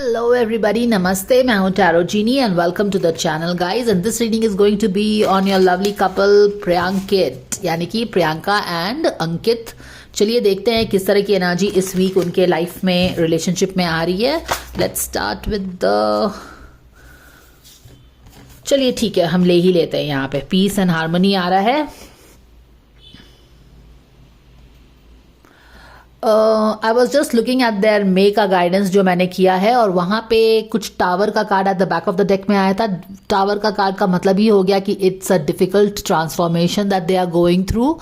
Hello everybody, Namaste. मैं हूँ Tarot Genie and welcome to the channel guys. And this reading is going to be on your lovely couple Priyankit, यानी कि Priyanka and अंकित. चलिए देखते हैं किस तरह की एनर्जी इस वीक उनके लाइफ में रिलेशनशिप में आ रही है. लेट्स स्टार्ट विद द, चलिए ठीक है हम ले ही लेते हैं. यहाँ पे पीस एंड हार्मनी आ रहा है. I was just looking at their May का गाइडेंस जो मैंने किया है, और वहां पे कुछ टावर का card at the back of the deck में आया था. टावर का कार्ड का मतलब ही हो गया कि it's a difficult transformation that they are going through.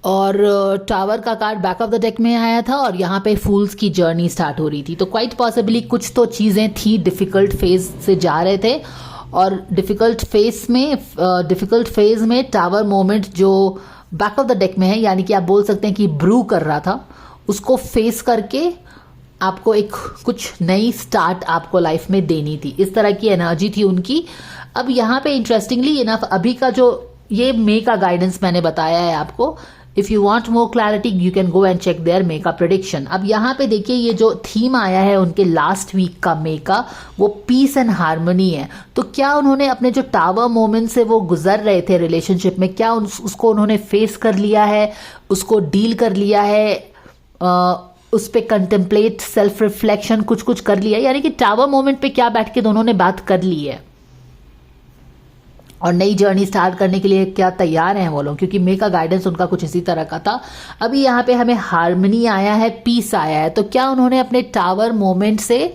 और टावर का card back of the deck में आया था और यहाँ पे फूल्स की जर्नी स्टार्ट हो रही थी. तो क्वाइट पॉसिबली कुछ तो चीज़ें थी, डिफिकल्ट फेज से जा रहे थे. और डिफिकल्ट फेज में टावर मोमेंट जो बैक ऑफ द डेक में है, यानी कि आप बोल सकते हैं कि ब्रू कर रहा था, उसको फेस करके आपको एक कुछ नई स्टार्ट आपको लाइफ में देनी थी. इस तरह की एनर्जी थी उनकी. अब यहाँ पे इंटरेस्टिंगली इनफ अभी का जो ये मे का गाइडेंस मैंने बताया है आपको, if you want more clarity you can go and check their May का प्रेडिक्शन. अब यहाँ पे देखिए ये जो थीम आया है उनके लास्ट वीक का मे का, वो पीस एंड हार्मनी है. तो क्या उन्होंने अपने जो टावर मोमेंट से वो गुजर रहे थे रिलेशनशिप में, क्या उसको उन्होंने फेस कर लिया है, उसको डील कर लिया है, उस पे कंटेम्पलेट सेल्फ रिफ्लेक्शन कुछ कुछ कर लिया, यानी कि टावर मोमेंट पे क्या बैठ के दोनों ने बात कर ली है और नई जर्नी स्टार्ट करने के लिए क्या तैयार हैं वो लोग, क्योंकि मे का गाइडेंस उनका कुछ इसी तरह का था. अभी यहाँ पे हमें हार्मनी आया है, पीस आया है. तो क्या उन्होंने अपने टावर मोमेंट से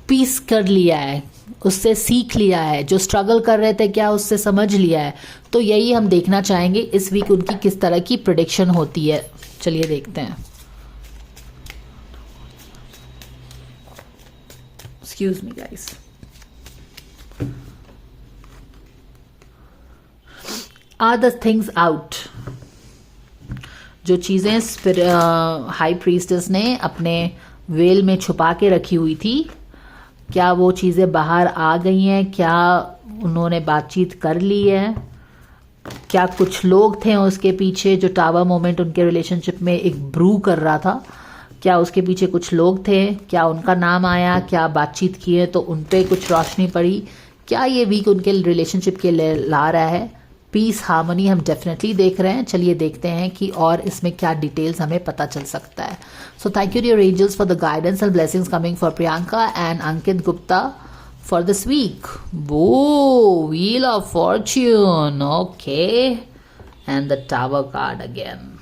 पीस कर लिया है, उससे सीख लिया है, जो स्ट्रगल कर रहे थे क्या उससे समझ लिया है. तो यही हम देखना चाहेंगे इस वीक उनकी किस तरह की प्रेडिक्शन होती है. चलिए देखते हैं. Excuse me guys. Are the things out? जो चीज़ें हाई प्रीस्टेस ने अपने वेल में छुपा के रखी हुई थी, क्या वो चीज़ें बाहर आ गई हैं? क्या उन्होंने बातचीत कर ली है? क्या कुछ लोग थे उसके पीछे जो टावर मोमेंट उनके रिलेशनशिप में एक ब्रू कर रहा था, क्या उसके पीछे कुछ लोग थे? क्या उनका नाम आया? क्या बातचीत की है तो उन पे कुछ रोशनी पड़ी? क्या ये वीक उनके रिलेशनशिप के लिए ला रहा है? पीस हार्मनी हम डेफिनेटली देख रहे हैं. चलिए देखते हैं कि और इसमें क्या डिटेल्स हमें पता चल सकता है. So thank you dear angels for the guidance and blessings coming for Priyanka and Ankit Gupta for this week. वो wheel of fortune, okay, and the tower card again.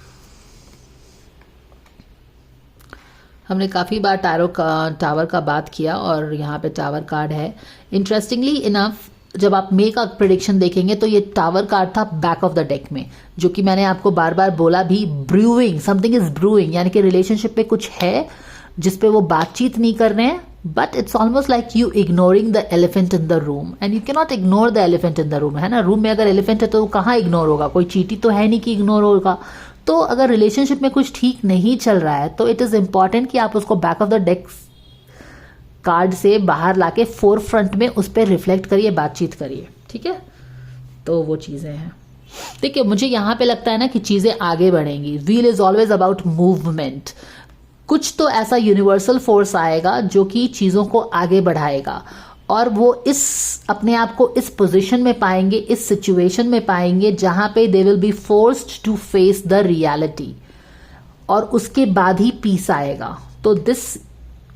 हमने काफ़ी बार टावर का बात किया और यहाँ पे टावर कार्ड है. इंटरेस्टिंगली इनफ जब आप मे का प्रेडिक्शन देखेंगे तो ये टावर कार्ड था बैक ऑफ द डेक में, जो कि मैंने आपको बार बार बोला भी, ब्रूइंग, समथिंग इज ब्रूइंग, यानी कि रिलेशनशिप पे कुछ है जिसपे वो बातचीत नहीं कर रहे हैं. But it's almost like you ignoring the elephant in the room, and you can not ignore the elephant in the room, है ना. रूम में अगर एलिफेंट है तो वो कहाँ इग्नोर होगा? कोई चीटी तो है नहीं कि इग्नोर होगा. तो अगर रिलेशनशिप में कुछ ठीक नहीं चल रहा है तो इट इज़ इम्पॉर्टेंट कि आप उसको back of the deck card से बाहर लाके फोर फ्रंट में उस पर रिफ्लेक्ट करिए, बातचीत करिए. ठीक है, तो वो चीज़ें हैं. देखिए मुझे यहाँ पे लगता है ना कि चीज़ें आगे बढ़ेंगी. Wheel is always about movement. कुछ तो ऐसा यूनिवर्सल फोर्स आएगा जो कि चीज़ों को आगे बढ़ाएगा, और वो इस अपने आप को इस पोजीशन में पाएंगे, इस सिचुएशन में पाएंगे जहां पे they will be forced to face the reality, और उसके बाद ही पीस आएगा. तो this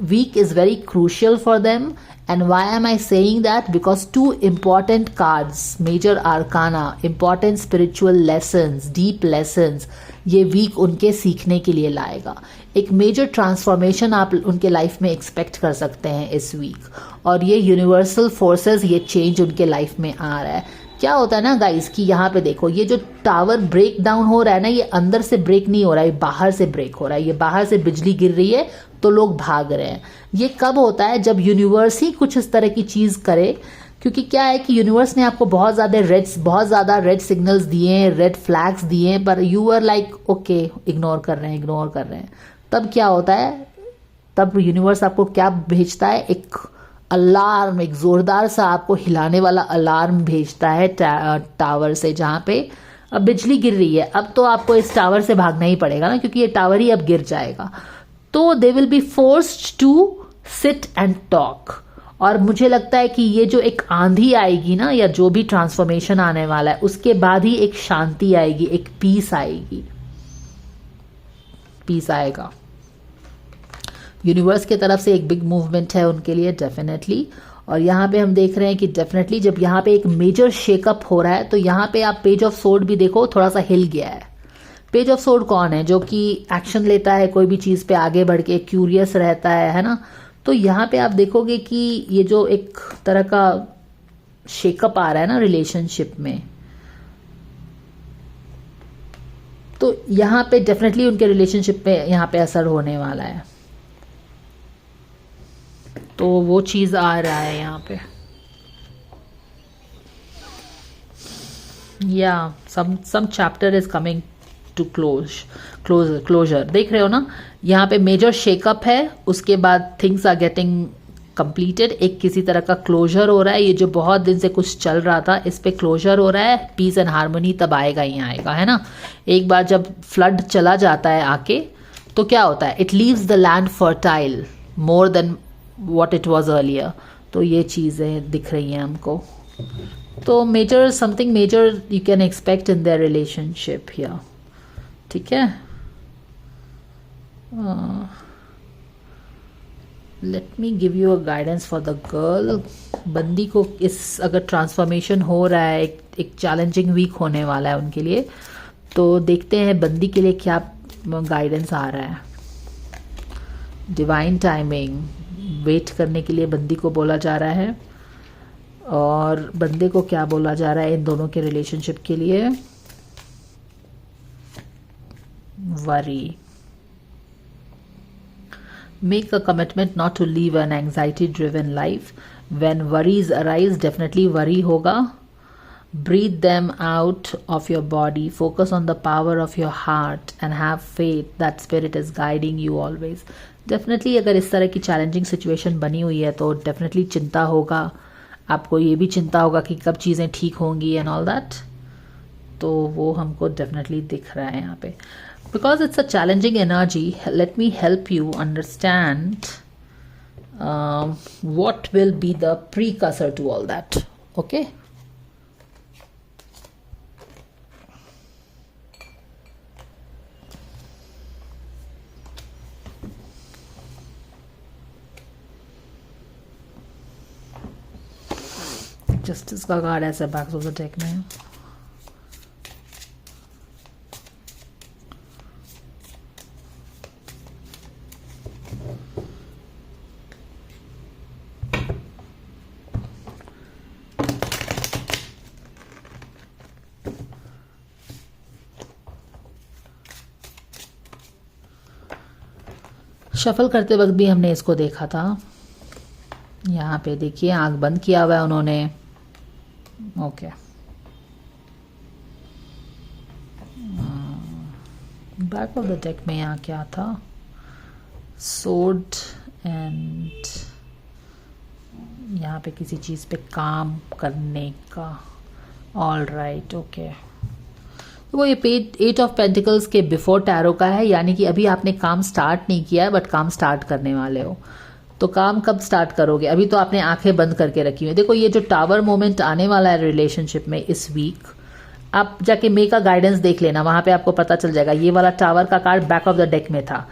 week is very crucial for them. And why am I saying that? Because two important cards, major arcana, important spiritual lessons, deep lessons, ये week उनके सीखने के लिए लाएगा. एक मेजर ट्रांसफॉर्मेशन आप उनके लाइफ में एक्सपेक्ट कर सकते हैं इस वीक, और ये यूनिवर्सल फोर्सेस, ये चेंज उनके लाइफ में आ रहा है. क्या होता है ना गाइस कि यहाँ पे देखो, ये जो टावर ब्रेक डाउन हो रहा है ना, ये अंदर से ब्रेक नहीं हो रहा है, ये बाहर से ब्रेक हो रहा है. ये बाहर से बिजली गिर रही है तो लोग भाग रहे हैं. ये कब होता है? जब यूनिवर्स ही कुछ इस तरह की चीज करे. क्योंकि क्या है कि यूनिवर्स ने आपको बहुत ज्यादा रेड सिग्नल्स दिए, रेड फ्लैग्स दिए, पर you are like okay, ignore कर रहे हैं. तब क्या होता है? तब यूनिवर्स आपको क्या भेजता है? एक अलार्म, एक जोरदार सा आपको हिलाने वाला अलार्म भेजता है टावर से, जहां पे अब बिजली गिर रही है. अब तो आपको इस टावर से भागना ही पड़ेगा ना, क्योंकि ये टावर ही अब गिर जाएगा. तो they will be forced to sit and talk. और मुझे लगता है कि ये जो एक आंधी आएगी ना, या जो भी ट्रांसफॉर्मेशन आने वाला है, उसके बाद ही एक शांति आएगी, एक पीस आएगी, पीस आएगा। यूनिवर्स की तरफ से एक बिग मूवमेंट है उनके लिए डेफिनेटली। और यहाँ पे हम देख रहे हैं कि डेफिनेटली जब यहाँ पे एक मेजर शेकअप हो रहा है, तो यहाँ पे आप पेज ऑफ सोर्ड भी देखो, थोड़ा सा हिल गया है। पेज ऑफ सोर्ड कौन है? जो कि एक्शन लेता है, कोई भी चीज पे आगे बढ़ के क्यूरियस रहता है ना। तो यहाँ पे आप देखोगे कि ये जो एक तरह का शेकअप आ रहा है ना रिलेशनशिप में, तो यहाँ पे डेफिनेटली उनके रिलेशनशिप पे यहाँ पे असर होने वाला है। तो वो चीज आ रहा है यहाँ पे, या some chapter is coming to closure. देख रहे हो ना, यहाँ पे मेजर शेकअप है, उसके बाद थिंग्स आर गेटिंग कंप्लीटेड, एक किसी तरह का क्लोजर हो रहा है। ये जो बहुत दिन से कुछ चल रहा था, इस पे क्लोजर हो रहा है। पीस एंड हार्मनी तब आएगा ही आएगा, है ना। एक बार जब फ्लड चला जाता है आके, तो क्या होता है? It leaves the land fertile more than what it was earlier. तो ये चीजें दिख रही हैं हमको। तो major something major you can expect in their relationship here, ठीक है। Let me give you a guidance for the girl. बंदी को इस अगर ट्रांसफॉर्मेशन हो रहा है, एक चैलेंजिंग वीक होने वाला है उनके लिए, तो देखते हैं बंदी के लिए क्या गाइडेंस आ रहा है। डिवाइन टाइमिंग, वेट करने के लिए बंदी को बोला जा रहा है। और बंदे को क्या बोला जा रहा है इन दोनों के रिलेशनशिप के लिए? worry. Make a commitment not to live an anxiety driven life. When worries arise, definitely worry होगा. Breathe them out of your body. Focus on the power of your heart and have faith that spirit is guiding you always. Definitely अगर इस तरह की challenging situation बनी हुई है, तो definitely चिंता होगा आपको। ये भी चिंता होगा कि कब चीज़ें ठीक होंगी and all that. तो वो हमको definitely दिख रहा है यहाँ पे। Because it's a challenging energy, let me help you understand what will be the precursor to all that. Okay? Justice का कार्ड ऐसे बैक ऑफ द डेक में। शफल करते वक्त भी हमने इसको देखा था। यहाँ पे देखिए आंख बंद किया हुआ है उन्होंने। Okay, back of the deck में यहाँ क्या था? सोर्ड एंड यहाँ पे किसी चीज़ पे काम करने का। All right, okay. तो वो ये पेज 8 ऑफ पेंटिकल्स के बिफोर टैरो का है, यानी कि अभी आपने काम स्टार्ट नहीं किया है, बट काम स्टार्ट करने वाले हो। तो काम कब स्टार्ट करोगे? अभी तो आपने आंखें बंद करके रखी हुई। देखो ये जो टावर मोमेंट आने वाला है रिलेशनशिप में इस वीक, आप जाके मे का गाइडेंस देख लेना, वहां पे आपको पता चल जाएगा। ये वाला टावर का card back of the deck में था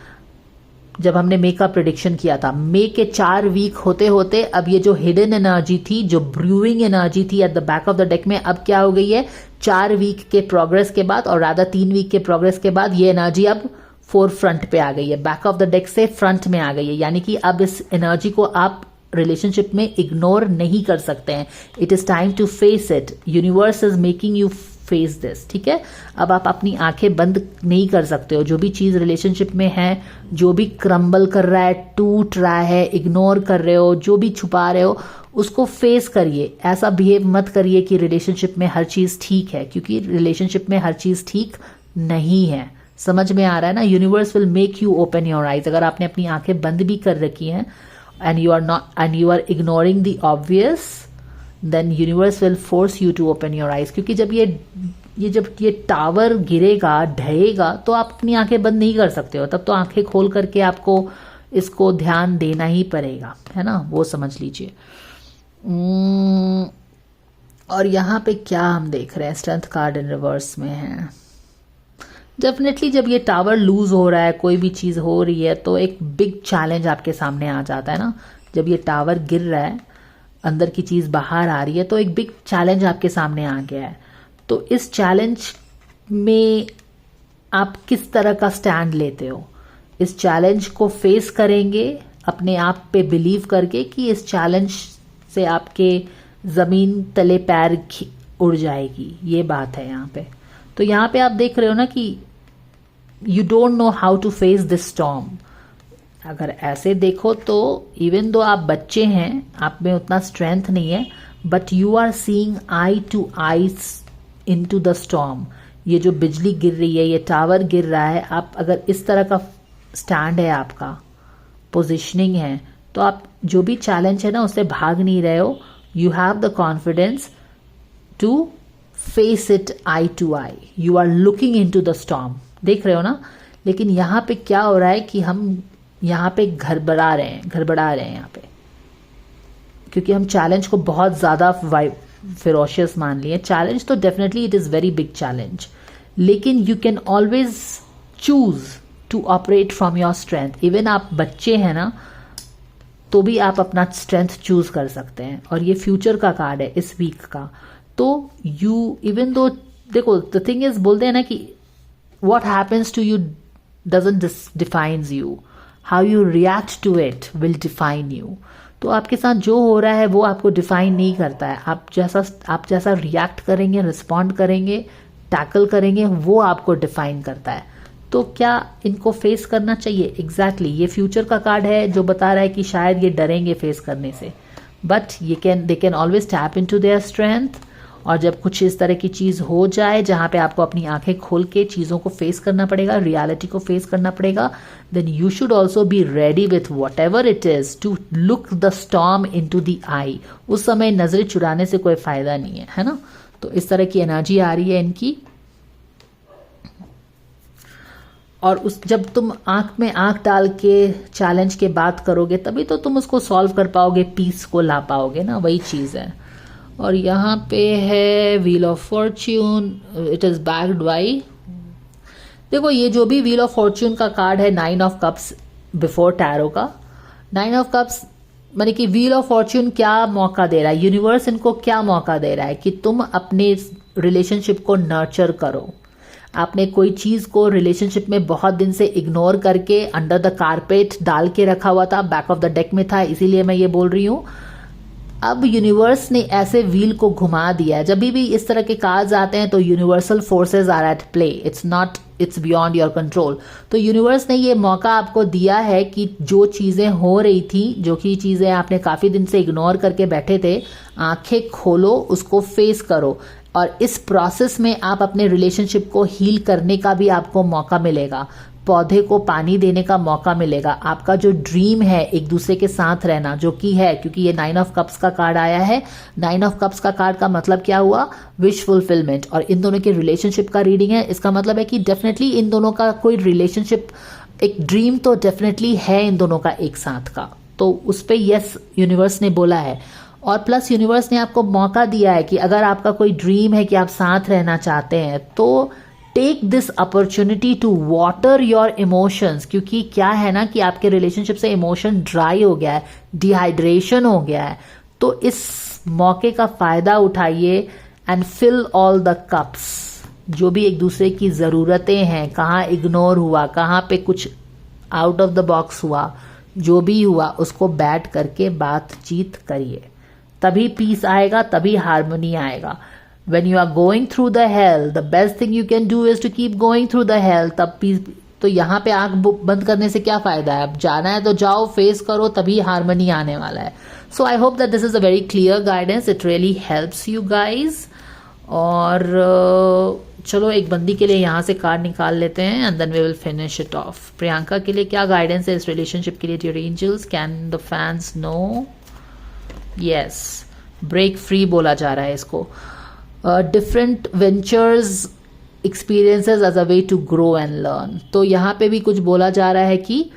जब हमने मे का प्रिडिक्शन किया था। मे के 4 वीक होते होते अब ये जो हिडन एनर्जी थी, जो ब्रूइंग एनर्जी थी at the back of the deck में, अब क्या हो गई है? 4 वीक के प्रोग्रेस के बाद, और राधा 3 वीक के प्रोग्रेस के बाद, ये एनर्जी अब फोर फ्रंट पे आ गई है, बैक ऑफ द डेक से फ्रंट में आ गई है। यानी कि अब इस एनर्जी को आप रिलेशनशिप में इग्नोर नहीं कर सकते हैं। It is time to face it. Universe is making you face this, ठीक है। अब आप अपनी आंखें बंद नहीं कर सकते हो। जो भी चीज रिलेशनशिप में है, जो भी क्रम्बल कर रहा है, टूट रहा है, इग्नोर कर रहे हो, जो भी छुपा रहे हो, उसको फेस करिए। ऐसा बिहेव मत करिए कि रिलेशनशिप में हर चीज ठीक है, क्योंकि रिलेशनशिप में हर चीज ठीक नहीं है। समझ में आ रहा है ना? Universe will make you open your eyes. अगर आपने अपनी आंखें बंद भी कर रखी हैं and you are ignoring the obvious, then universe will force you to open your eyes. क्योंकि जब ये टावर गिरेगा, ढहेगा, तो आप अपनी आंखें बंद नहीं कर सकते हो। तब तो आंखें खोल करके आपको इसको ध्यान देना ही पड़ेगा, है ना, वो समझ लीजिए। और यहाँ पे क्या हम देख रहे हैं, स्ट्रेंथ कार्ड इन रिवर्स में है। डेफिनेटली जब ये टावर लूज हो रहा है, कोई भी चीज़ हो रही है, तो एक बिग चैलेंज आपके सामने आ जाता है ना। जब ये टावर गिर रहा है, अंदर की चीज़ बाहर आ रही है, तो एक बिग चैलेंज आपके सामने आ गया है। तो इस चैलेंज में आप किस तरह का स्टैंड लेते हो? इस चैलेंज को फेस करेंगे अपने आप पे बिलीव करके, कि इस चैलेंज से आपके ज़मीन तले पैर उड़ जाएगी, ये बात है यहाँ पे। तो यहाँ पे आप देख रहे हो ना कि you don't know how to face this storm. अगर ऐसे देखो तो इवन दो आप बच्चे हैं, आप में उतना स्ट्रेंथ नहीं है, but you are seeing eye to eyes into the storm. ये जो बिजली गिर रही है, ये टावर गिर रहा है, आप अगर इस तरह का स्टैंड है, आपका पोजिशनिंग है, तो आप जो भी चैलेंज है ना, उससे भाग नहीं रहे हो। You have the confidence to face it eye to eye. You are looking in to the storm, देख रहे हो ना। लेकिन यहाँ पे क्या हो रहा है कि हम यहाँ पे गड़बड़ा रहे हैं यहाँ पे, क्योंकि हम चैलेंज को बहुत ज़्यादा फेरोशियस मान लिए। चैलेंज तो definitely it is very big challenge, लेकिन you can always choose to operate from your strength. Even आप बच्चे हैं ना, तो भी आप अपना स्ट्रेंथ चूज कर सकते हैं। और ये फ्यूचर का कार्ड है इस वीक का। तो यू इवन दो, देखो द थिंग इज, बोलते हैं ना कि what happens to you doesn't defines you, how you react to it will define you. तो आपके साथ जो हो रहा है वो आपको डिफाइन नहीं करता है। आप जैसा रिएक्ट करेंगे, रिस्पॉन्ड करेंगे, टैकल करेंगे, वो आपको डिफाइन करता है। तो क्या इनको फेस करना चाहिए? एग्जैक्टली ये फ्यूचर का कार्ड है जो बता रहा है कि शायद ये डरेंगे फेस करने से, but they can always tap into their strength. और जब कुछ इस तरह की चीज़ हो जाए जहाँ पे आपको अपनी आंखें खोल के चीज़ों को फेस करना पड़ेगा, रियलिटी को फेस करना पड़ेगा, then you should also be ready with whatever it is to look the storm in to the eye. उस समय नज़रें चुराने से कोई फ़ायदा नहीं है ना। तो इस तरह की एनर्जी आ रही है इनकी। और जब तुम आंख में आंख डाल के चैलेंज के बात करोगे, तभी तो तुम उसको सॉल्व कर पाओगे, पीस को ला पाओगे ना, वही चीज़ है। और यहाँ पे है wheel of Fortune, it is backed by, देखो ये जो भी व्हील ऑफ फॉर्च्यून का कार्ड है, 9 ऑफ कप्स बिफोर टैरो का। 9 ऑफ कप्स माने कि व्हील ऑफ फॉर्च्यून क्या मौका दे रहा है, यूनिवर्स इनको क्या मौका दे रहा है कि तुम अपने रिलेशनशिप को नर्चर करो। आपने कोई चीज़ को रिलेशनशिप में बहुत दिन से इग्नोर करके अंडर द कारपेट डाल के रखा हुआ था, बैक ऑफ द डेक में था, इसीलिए मैं ये बोल रही हूँ। अब यूनिवर्स ने ऐसे व्हील को घुमा दिया है। जब भी इस तरह के कार्ड्स आते हैं तो universal forces are at play, it's beyond your control. तो यूनिवर्स ने ये मौका आपको दिया है कि जो चीज़ें हो रही थी, जो कि चीज़ें आपने काफ़ी दिन से इग्नोर करके बैठे थे, आंखें खोलो, उसको फेस करो। और इस प्रोसेस में आप अपने रिलेशनशिप को हील करने का भी आपको मौका मिलेगा, पौधे को पानी देने का मौका मिलेगा। आपका जो ड्रीम है एक दूसरे के साथ रहना, जो कि है, क्योंकि ये 9 ऑफ कप्स का कार्ड आया है। 9 ऑफ कप्स का कार्ड का मतलब क्या हुआ? Wish fulfilment. और इन दोनों के रिलेशनशिप का रीडिंग है, इसका मतलब है कि डेफिनेटली इन दोनों का कोई रिलेशनशिप, एक ड्रीम तो डेफिनेटली है इन दोनों का एक साथ का। तो उस पर यस यूनिवर्स ने बोला है। और प्लस यूनिवर्स ने आपको मौका दिया है कि अगर आपका कोई ड्रीम है कि आप साथ रहना चाहते हैं, तो take this opportunity to water your emotions. क्योंकि क्या है ना कि आपके रिलेशनशिप से इमोशन ड्राई हो गया है, डिहाइड्रेशन हो गया है। तो इस मौके का फायदा उठाइए and fill all the cups. जो भी एक दूसरे की ज़रूरतें हैं, कहाँ इग्नोर हुआ, कहाँ पे कुछ आउट ऑफ द बॉक्स हुआ, जो भी हुआ उसको बैठ करके बातचीत करिए, तभी पीस आएगा, तभी हार्मनी आएगा। When you are going through the hell, the best thing you can do is to keep going through the hell. तब पीस, तो यहाँ पे आंख बंद करने से क्या फायदा है? अब जाना है तो जाओ, फेस करो, तभी हार्मनी आने वाला है। So I hope that this is a very clear guidance, it really helps you guys. और चलो एक बंदी के लिए यहाँ से कार्ड निकाल लेते हैं and then we will finish it off. Priyanka के लिए क्या गाइडेंस है इस रिलेशनशिप के लिए? Dear angels, can the fans know? Yes, break free बोला जा रहा है इसको। Different ventures, experiences as a way to grow and learn. तो यहाँ पे भी कुछ बोला जा रहा है कि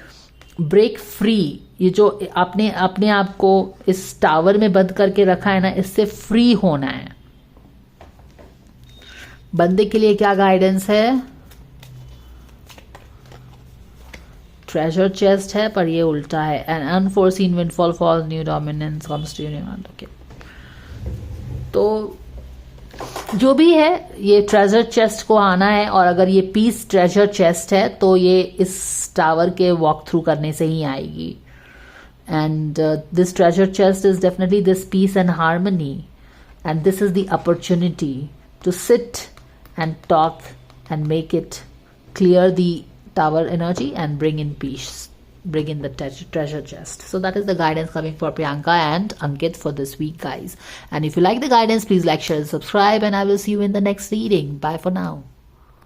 ब्रेक फ्री, ये जो आपने अपने आप को इस टावर में बंद करके रखा है ना, इससे फ्री होना है। बंदे के लिए क्या गाइडेंस है? ट्रेजर चेस्ट है, पर ये उल्टा है। An unforeseen windfall fall, new dominance comes to you. Okay, तो जो भी है ये ट्रेजर चेस्ट को आना है, और अगर ये पीस ट्रेजर चेस्ट है तो ये इस टावर के वॉक थ्रू करने से ही आएगी। And this treasure chest is definitely this peace and harmony, and this is the opportunity to sit and talk and make it clear the tower energy and bring in peace, bring in the treasure chest. So that is the guidance coming for Priyanka and Ankit for this week, guys. And if you like the guidance, please like, share and subscribe, and I will see you in the next reading. Bye for now.